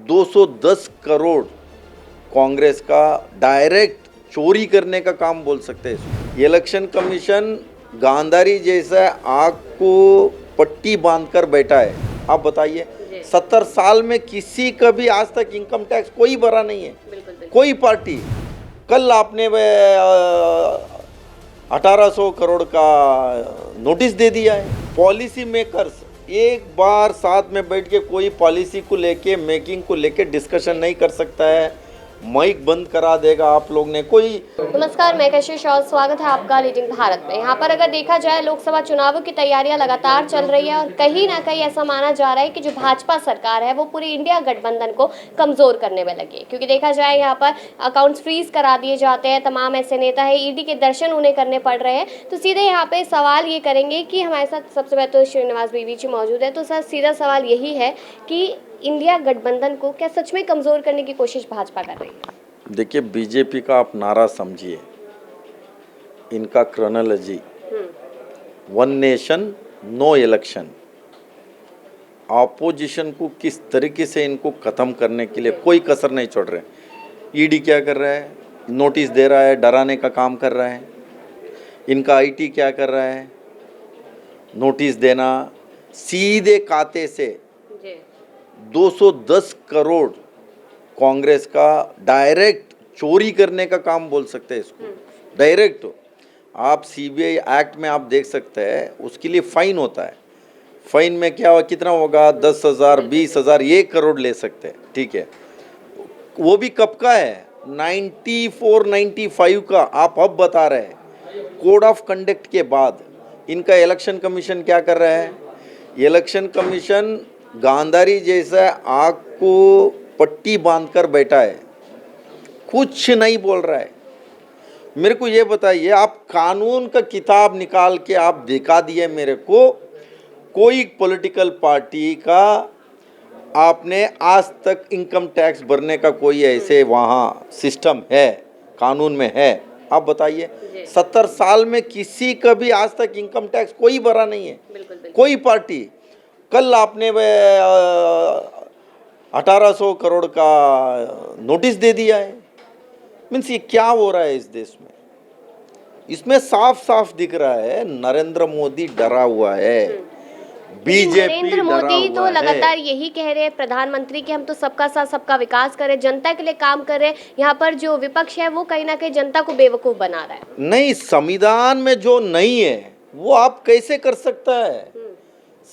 210 करोड़ कांग्रेस का डायरेक्ट चोरी करने का काम बोल सकते हैं इसको। इलेक्शन कमीशन गांधारी जैसा आग को पट्टी बांधकर बैठा है। आप बताइए 70 साल में किसी का भी आज तक इनकम टैक्स कोई भरा नहीं है, कोई पार्टी। कल आपने 1800 करोड़ का नोटिस दे दिया है। पॉलिसी मेकर्स एक बार साथ में बैठ के कोई पॉलिसी को लेके मेकिंग को लेके डिस्कशन नहीं कर सकता है, माइक बंद करा देगा आप लोग ने कोई। नमस्कार, मैं कशिश और स्वागत है आपका लीडिंग भारत में। यहाँ पर अगर देखा जाए लोकसभा चुनावों की तैयारियां लगातार चल रही है और कहीं ना कहीं ऐसा माना जा रहा है कि जो भाजपा सरकार है वो पूरी इंडिया गठबंधन को कमजोर करने में लगी है, क्योंकि देखा जाए यहाँ पर अकाउंट्स फ्रीज करा दिए जाते हैं। तमाम ऐसे नेता है, ईडी के दर्शन उन्हें करने पड़ रहे हैं। तो सीधे यहाँ पे सवाल ये करेंगे कि हमारे साथ सबसे पहले तो श्रीनिवास बीवी जी मौजूद है। तो सर, सीधा सवाल यही है कि इंडिया गठबंधन को क्या सच में कमजोर करने की कोशिश भाजपा कर रही है? देखिए, बीजेपी का आप नारा समझिए, इनका chronology, one nation no election. Opposition को किस तरीके से इनको ख़त्म करने के लिए कोई कसर नहीं छोड़ रहे। ईडी क्या कर रहा है? नोटिस दे रहा है, डराने का काम कर रहा है। इनका आईटी क्या कर रहा है? नोटिस देना। सीधे खाते से 210 करोड़ कांग्रेस का डायरेक्ट चोरी करने का काम बोल सकते हैं इसको। डायरेक्ट आप सीबीआई एक्ट में आप देख सकते हैं, उसके लिए फाइन होता है। फाइन में क्या कितना होगा? 10,000, 20,000, 1 करोड़ ले सकते हैं, ठीक है। वो भी कब का है? 94, 95 का आप अब बता रहे हैं। कोड ऑफ कंडक्ट के बाद इनका इलेक्शन कमीशन क्या कर रहा है? इलेक्शन कमीशन गांधारी जैसा आग को पट्टी बांधकर बैठा है, कुछ नहीं बोल रहा है। मेरे को ये बताइए, आप कानून का किताब निकाल के आप दिखा दिए मेरे को, कोई पॉलिटिकल पार्टी का आपने आज तक इनकम टैक्स भरने का कोई ऐसे वहाँ सिस्टम है, कानून में है? आप बताइए। 70 साल में किसी का भी आज तक इनकम टैक्स कोई भरा नहीं है, कोई पार्टी। कल आपने 1800 करोड़ का नोटिस दे दिया है। मीन्स ये क्या हो रहा है इस देश में? इसमें साफ साफ दिख रहा है नरेंद्र मोदी डरा हुआ है, बीजेपी नरेंद्र मोदी तो लगातार यही कह रहे हैं प्रधानमंत्री कि हम तो सबका साथ सबका विकास करें, जनता के लिए काम कर रहे हैं। यहाँ पर जो विपक्ष है वो कहीं ना कहीं जनता को बेवकूफ बना रहा है। नहीं, संविधान में जो नहीं है वो आप कैसे कर सकता है?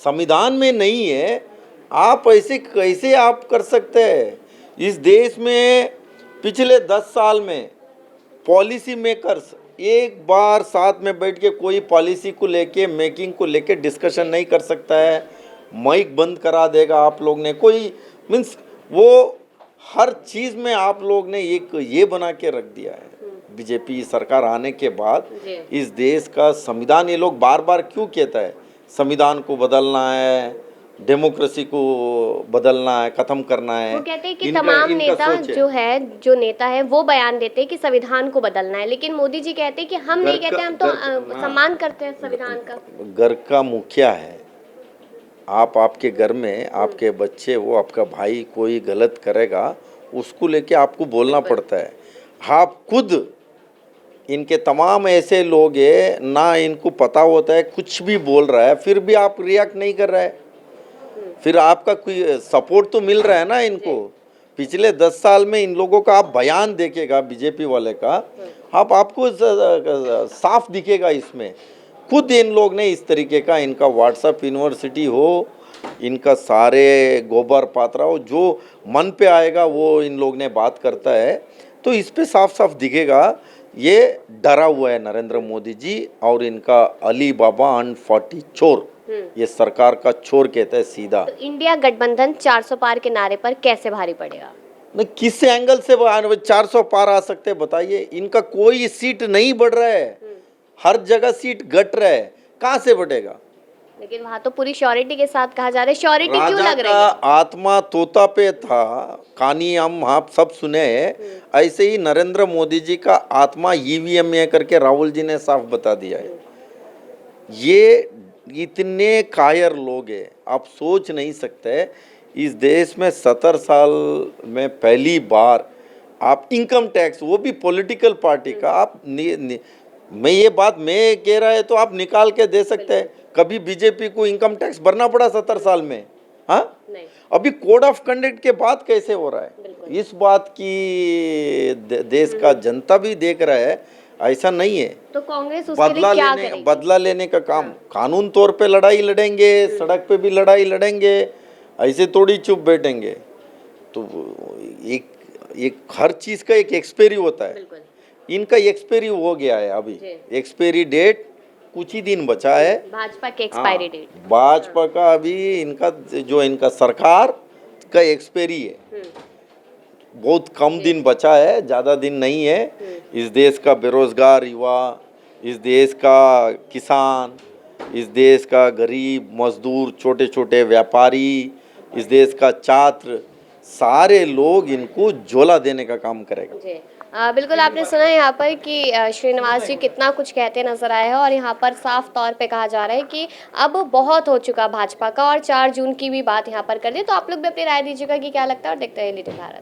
संविधान में नहीं है, आप ऐसे कैसे आप कर सकते हैं? इस देश में पिछले 10 साल में पॉलिसी मेकर्स एक बार साथ में बैठ के कोई पॉलिसी को लेके मेकिंग को लेके डिस्कशन नहीं कर सकता है, माइक बंद करा देगा आप लोग ने कोई। मीन्स वो हर चीज़ में आप लोग ने एक ये बना के रख दिया है। बीजेपी सरकार आने के बाद इस देश का संविधान, ये लोग बार बार क्यों कहता है संविधान को बदलना है, डेमोक्रेसी को बदलना है, खत्म करना है? वो कहते हैं कि तमाम नेता जो नेता है वो बयान देते हैं कि संविधान को बदलना है, लेकिन मोदी जी कहते हैं कि हम नहीं कहते, हम तो सम्मान करते हैं संविधान का। घर का मुखिया है आप, आपके घर में आपके बच्चे, वो आपका भाई कोई गलत करेगा उसको लेके आपको बोलना पड़ता है। आप खुद इनके तमाम ऐसे लोग हैं ना, इनको पता होता है कुछ भी बोल रहा है फिर भी आप रिएक्ट नहीं कर रहा है। फिर आपका कोई सपोर्ट तो मिल रहा है ना इनको। पिछले 10 साल में इन लोगों का आप बयान देखेगा बीजेपी वाले का, आपको साफ दिखेगा इसमें। खुद इन लोग ने इस तरीके का, इनका व्हाट्सएप यूनिवर्सिटी हो, इनका सारे गोबर पात्रा हो, जो मन पे आएगा वो इन लोग ने बात करता है। तो इस पे साफ साफ दिखेगा ये डरा हुआ है नरेंद्र मोदी जी, और इनका अली बाबा एंड 40 चोर, ये सरकार का चोर कहता है सीधा। तो इंडिया गठबंधन 400 पार के नारे पर कैसे भारी पड़ेगा? नहीं, किस एंगल से 400 पार आ सकते हैं बताइए? इनका कोई सीट नहीं बढ़ रहा है, हर जगह सीट घट रहा है, कहाँ से बढ़ेगा? लेकिन वहाँ तो पूरी श्योरिटी के साथ कहा जा रहा है। श्योरिटी क्यों लग रही है? आत्मा तोता पे था, कहानी हम आप सब सुने हैं। ऐसे ही नरेंद्र मोदी जी का आत्मा ईवीएम में करके राहुल जी ने साफ बता दिया है। ये इतने कायर लोग हैं, आप सोच नहीं सकते। इस देश में 70 साल में पहली बार आप इनकम टैक्स, वो भी पॉलिटिकल पार्टी का, आप मैं ये बात मैं कह रहा है तो आप निकाल के दे सकते हैं। कभी बीजेपी को इनकम टैक्स भरना पड़ा 70 साल में? हाँ, नहीं। अभी कोड ऑफ कंडक्ट के बाद कैसे हो रहा है? इस बात की देश का जनता भी देख रहा है, ऐसा नहीं है। तो कांग्रेस उसके लिए क्या करेगी? बदला लेने का काम, कानून तौर पे लड़ाई लड़ेंगे, सड़क पे भी लड़ाई लड़ेंगे, ऐसे थोड़ी चुप बैठेंगे। तो एक हर चीज का एक एक्सपायरी होता है, इनका एक्सपायरी हो गया है। अभी एक्सपायरी डेट कुछ ही दिन बचा है, भाजपा की एक्सपायरी डेट, भाजपा का अभी इनका जो इनका सरकार का एक्सपायरी है, बहुत कम दिन बचा है, ज़्यादा दिन नहीं है। इस देश का बेरोजगार युवा, इस देश का किसान, इस देश का गरीब मजदूर, छोटे छोटे व्यापारी, इस देश का छात्र, सारे लोग इनको झोला देने का काम करेगा। जी बिल्कुल, आपने सुना यहाँ पर कि श्रीनिवास जी कितना कुछ कहते नजर आए हैं और यहाँ पर साफ तौर पे कहा जा रहा है कि अब बहुत हो चुका भाजपा का, और 4 जून की भी बात यहाँ पर कर दी। तो आप लोग भी अपनी राय दीजिएगा कि क्या लगता है, और देखते हैं लीडिंग भारत।